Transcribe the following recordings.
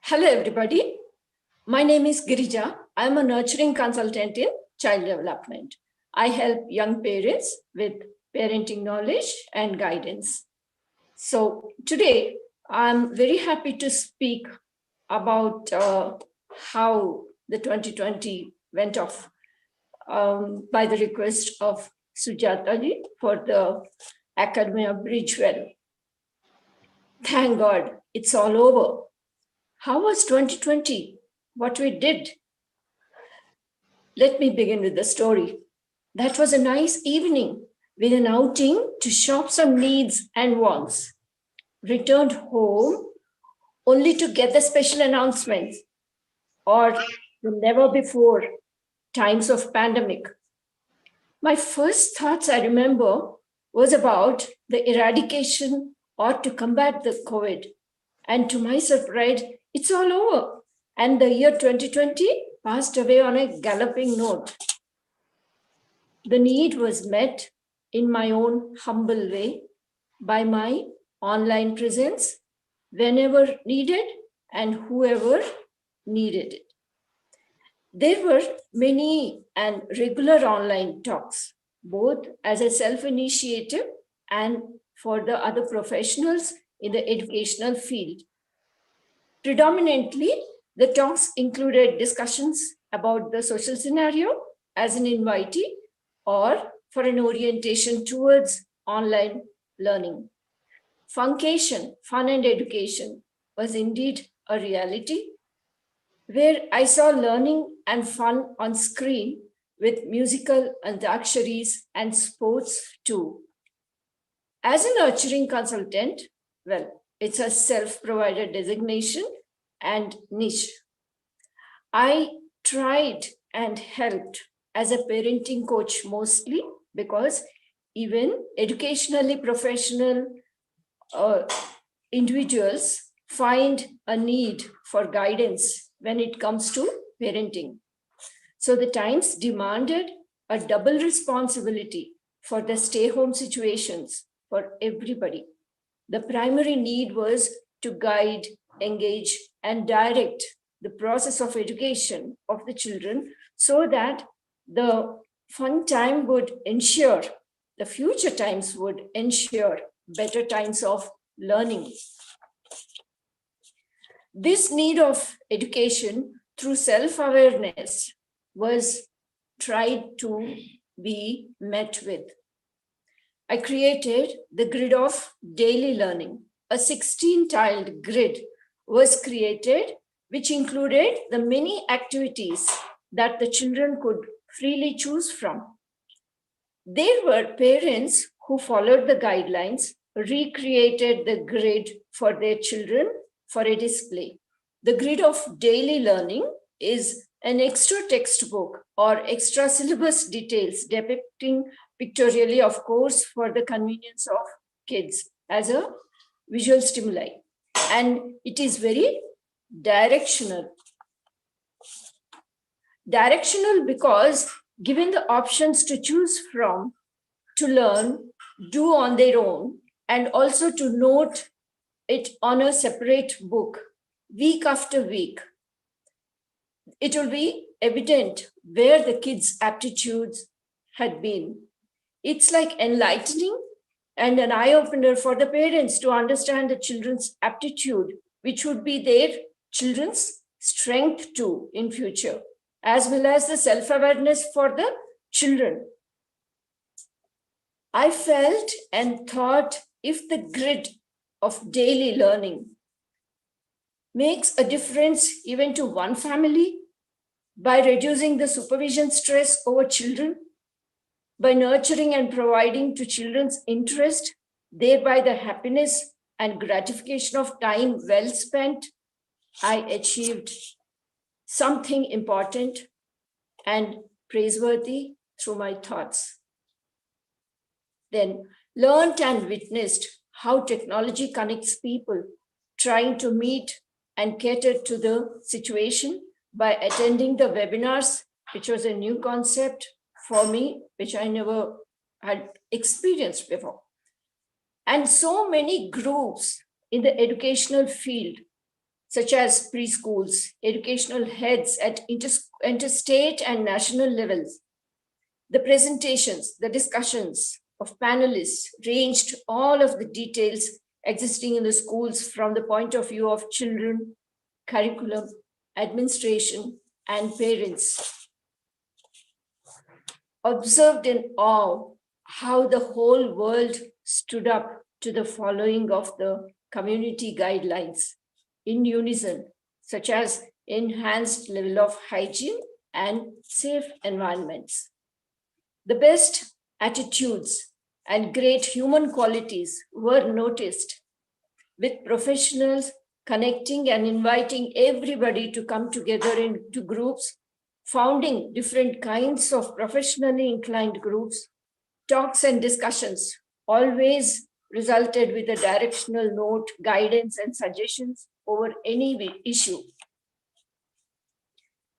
Hello, everybody. My name is Girija. I'm a nurturing consultant in child development. I help young parents with parenting knowledge and guidance. So today, I'm very happy to speak about how the 2020 went off by the request of Sujata ji for the Academy of Bridgewell. Thank God, it's all over. How was 2020? What we did? Let me begin with the story. That was a nice evening with an outing to shop some needs and wants. Returned home only to get the special announcements or the never before times of pandemic. My first thoughts, I remember, was about the eradication or to combat the COVID. And to my surprise, it's all over. And the year 2020 passed away on a galloping note. The need was met in my own humble way by my online presence whenever needed and whoever needed it. There were many and regular online talks, both as a self-initiative and for the other professionals in the educational field. Predominantly, the talks included discussions about the social scenario as an invitee or for an orientation towards online learning. Funcation, fun and education, was indeed a reality where I saw learning and fun on screen with musical antaksharis and sports too. As a nurturing consultant, well, it's a self-provided designation and niche. I tried and helped as a parenting coach mostly because even educationally professional individuals find a need for guidance when it comes to parenting. So the times demanded a double responsibility for the stay-home situations for everybody. The primary need was to guide, engage, and direct the process of education of the children so that the fun time would ensure, the future times would ensure better times of learning. This need of education through self-awareness was tried to be met with. I created the grid of daily learning. A 16-tiled grid was created, which included the many activities that the children could freely choose from. There were parents who followed the guidelines, recreated the grid for their children for a display. The grid of daily learning is an extra textbook or extra syllabus details depicting pictorially, of course, for the convenience of kids as a visual stimuli. And it is very directional. Directional because given the options to choose from, to learn, do on their own, and also to note it on a separate book, week after week, it will be evident where the kids' aptitudes had been. It's like enlightening and an eye-opener for the parents to understand the children's aptitude, which would be their children's strength too in future, as well as the self-awareness for the children. I felt and thought if the grid of daily learning makes a difference even to one family by reducing the supervision stress over children, by nurturing and providing to children's interest, thereby the happiness and gratification of time well spent, I achieved something important and praiseworthy through my thoughts. Then learned and witnessed how technology connects people, trying to meet and cater to the situation by attending the webinars, which was a new concept for me, which I never had experienced before. And so many groups in the educational field such as preschools, educational heads at interstate and national levels. The presentations, the discussions of panelists ranged all of the details existing in the schools from the point of view of children, curriculum, administration, and parents. Observed in awe how the whole world stood up to the following of the community guidelines in unison, such as enhanced level of hygiene and safe environments. The best attitudes and great human qualities were noticed, with professionals connecting and inviting everybody to come together into groups, founding different kinds of professionally inclined groups. Talks and discussions always resulted with a directional note, guidance, and suggestions over any issue.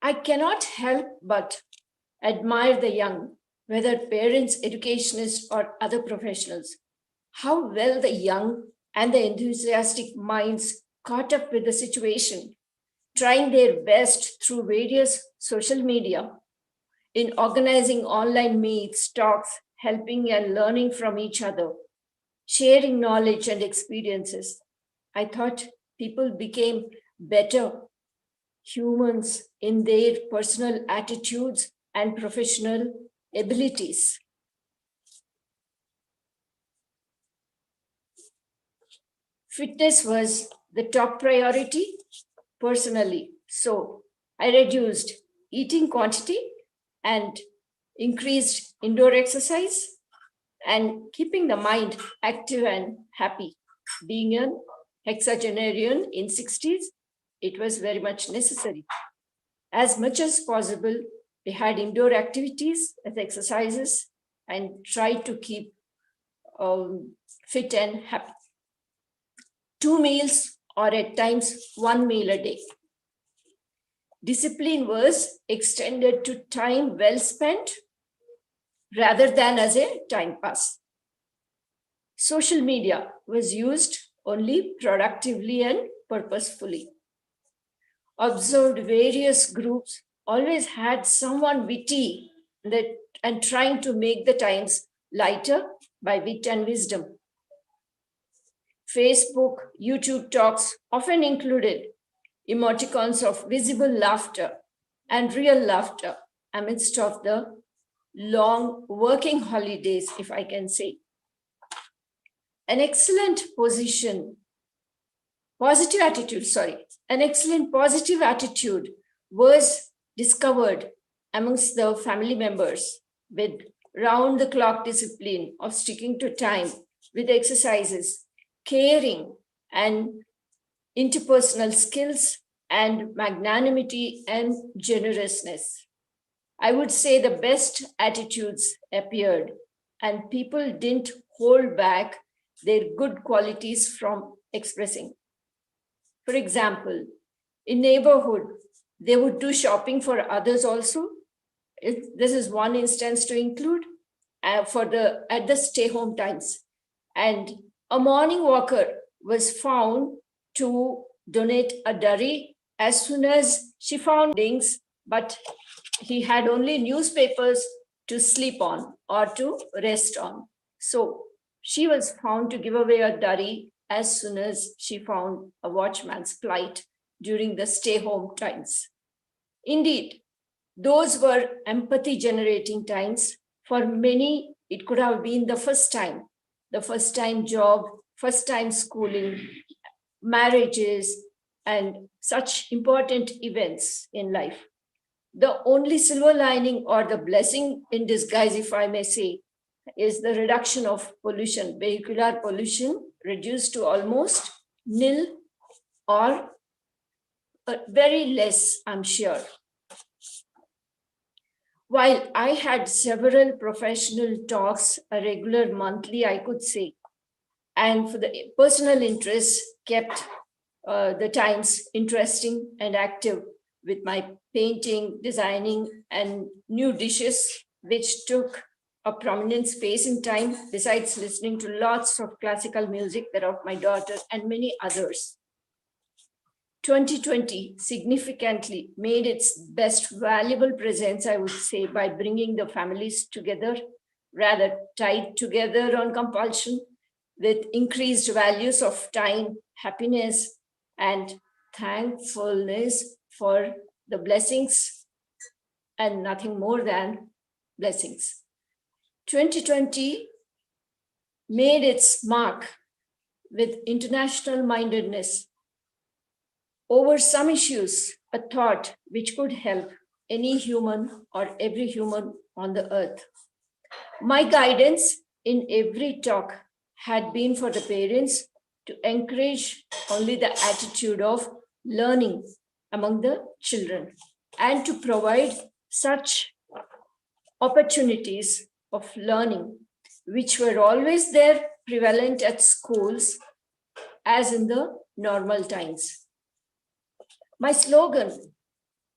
I cannot help but admire the young, whether parents, educationists, or other professionals, how well the young and the enthusiastic minds caught up with the situation, trying their best through various social media in organizing online meets, talks, helping and learning from each other, sharing knowledge and experiences. I thought people became better humans in their personal attitudes and professional abilities. Fitness was the top priority personally. So I reduced eating quantity and increased indoor exercise and keeping the mind active and happy. Being an hexagenarian in 60s, it was very much necessary. As much as possible, we had indoor activities as exercises and tried to keep fit and happy. 2 meals or at times 1 meal a day. Discipline was extended to time well spent rather than as a time pass. Social media was used only productively and purposefully. Observed various groups always had someone witty and trying to make the times lighter by wit and wisdom. Facebook, YouTube talks often included emoticons of visible laughter and real laughter amidst of the long working holidays, if I can say. An excellent positive attitude was discovered amongst the family members with round-the-clock discipline of sticking to time with exercises, caring and interpersonal skills, and magnanimity and generousness. I would say the best attitudes appeared and people didn't hold back their good qualities from expressing. For example, in neighborhood, they would do shopping for others also. This is one instance to include at the stay-home times. And a morning walker was found to donate a durry as soon as she found things, but he had only newspapers to sleep on or to rest on. So she was found to give away a durry as soon as she found a watchman's plight during the stay-home times. Indeed, those were empathy-generating times. For many, it could have been the first time job, first time schooling, marriages, and such important events in life. The only silver lining or the blessing in disguise, if I may say, is the reduction of pollution, vehicular pollution reduced to almost nil or very less, I'm sure. While I had several professional talks, a regular monthly, I could say, and for the personal interests kept the times interesting and active with my painting, designing, and new dishes, which took a prominent space in time, besides listening to lots of classical music that of my daughter and many others. 2020 significantly made its best valuable presence, I would say, by bringing the families together, rather tied together on compulsion, with increased values of time, happiness, and thankfulness for the blessings and nothing more than blessings. 2020 made its mark with international mindedness over some issues, a thought which could help any human or every human on the earth. My guidance in every talk had been for the parents to encourage only the attitude of learning among the children and to provide such opportunities of learning which were always there prevalent at schools as in the normal times. My slogan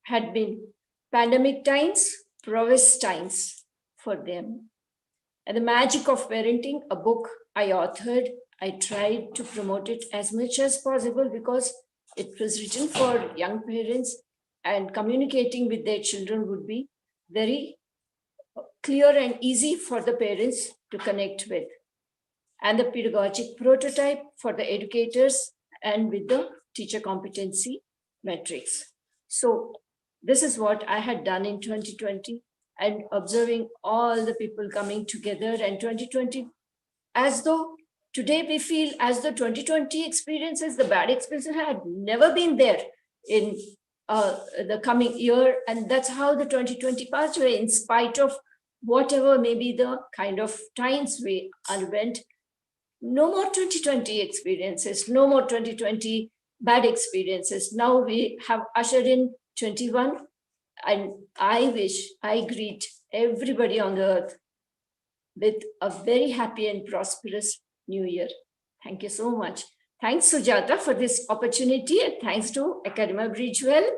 had been pandemic times, prowess times for them. And the magic of parenting, a book I authored, I tried to promote it as much as possible because it was written for young parents and communicating with their children would be very clear and easy for the parents to connect with. And the pedagogic prototype for the educators and with the teacher competency metrics. So this is what I had done in 2020 and observing all the people coming together, and 2020, as though today we feel as though 2020 experiences, the bad experiences had never been there in the coming year. And that's how the 2020 passed away, in spite of whatever maybe the kind of times we underwent. No more 2020 experiences, no more 2020 bad experiences. Now we have ushered in 21, and I greet everybody on the earth with a very happy and prosperous new year. Thank you so much. Thanks, Sujata, for this opportunity, and thanks to Academy Bridgewell